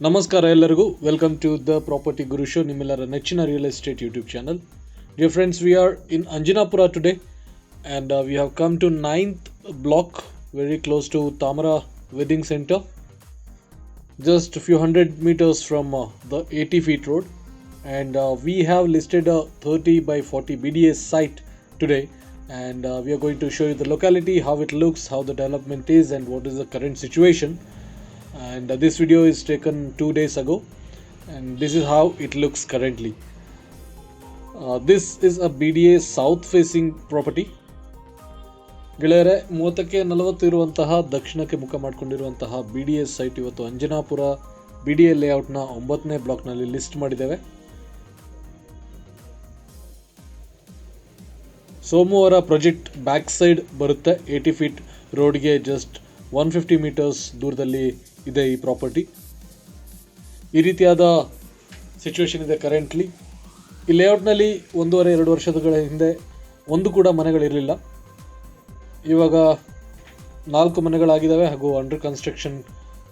ನಮಸ್ಕಾರ ಎಲ್ಲರಿಗೂ welcome to the property guru show ನಿಮ್ಮೆಲ್ಲರ ನೆಚ್ಚಿನ real estate YouTube channel. Dear friends, we are in Anjanapura today and we have come to 9th block very close to Tamara Wedding Center, just a few hundred meters from the 80 feet road, and we have listed a 30 by 40 BDS site today, and we are going to show you the locality, how it looks, how the development is, and what is the current situation. And this video is taken 2 days ago, and this is how it looks currently. This is a BDA south facing property. ಗೆಳೆಯರೆ 30ಕ್ಕೆ 40 ಇರುವಂತಹ ದಕ್ಷಿಣಕ್ಕೆ ಮುಖ ಮಾಡಿಕೊಂಡಿರುವಂತಹ BDA site ಇವತ್ತು Anjanapura BDA ಲೇಔಟ್ನ 9ನೇ ಬ್ಲಾಕ್ನಲ್ಲಿ list ಮಾಡಿದ್ದೇವೆ. ಸೋಮವಾರ project back side ಬರುತ್ತೆ. 80 feet ರೋಡ್ಗೆ just 150 metres ದೂರದಲ್ಲಿ ಇದೆ ಈ ಪ್ರಾಪರ್ಟಿ. ಈ ರೀತಿಯಾದ ಸಿಚುವೇಶನ್ ಇದೆ ಕರೆಂಟ್ಲಿ. ಈ ಲೇಔಟ್ನಲ್ಲಿ 1.5-2 ವರ್ಷಗಳ ಹಿಂದೆ ಒಂದು ಕೂಡ ಮನೆಗಳಿರಲಿಲ್ಲ. ಇವಾಗ 4 ಮನೆಗಳಾಗಿದ್ದಾವೆ ಹಾಗೂ ಅಂಡರ್ ಕನ್ಸ್ಟ್ರಕ್ಷನ್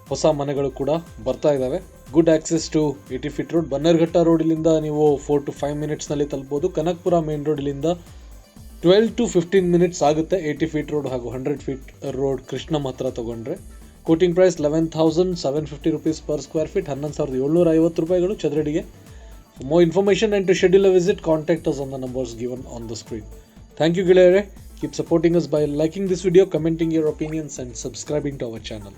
ಹೊಸ ಮನೆಗಳು ಕೂಡ ಬರ್ತಾ ಇದ್ದಾವೆ. Good access to 80 feet road. Bannerghatta ರೋಡಿಲಿಂದ ನೀವು 4 to 5 ಮಿನಿಟ್ಸ್ನಲ್ಲಿ ತಲುಪಬಹುದು. ಕನಕಪುರ ಮೇನ್ ರೋಡಿಲಿಂದ 12 to 15 ಮಿನಿಟ್ಸ್ ಆಗುತ್ತೆ 80 ಫೀಟ್ ರೋಡ್ ಹಾಗೂ 100 ಫೀಟ್ ರೋಡ್ ಕೃಷ್ಣಂ ಹತ್ರ ತೊಗೊಂಡ್ರೆ. Quoting price 11,750 rupees per square feet, 11,750 ರೂಪಾಯಿಗಳು ಚದರಡಿಗೆ. For more information and to schedule a visit, contact us on the numbers given on the screen. Thank you ಗೆಳೆಯರೆ. Keep supporting us by liking this video, commenting your opinions and subscribing to our channel.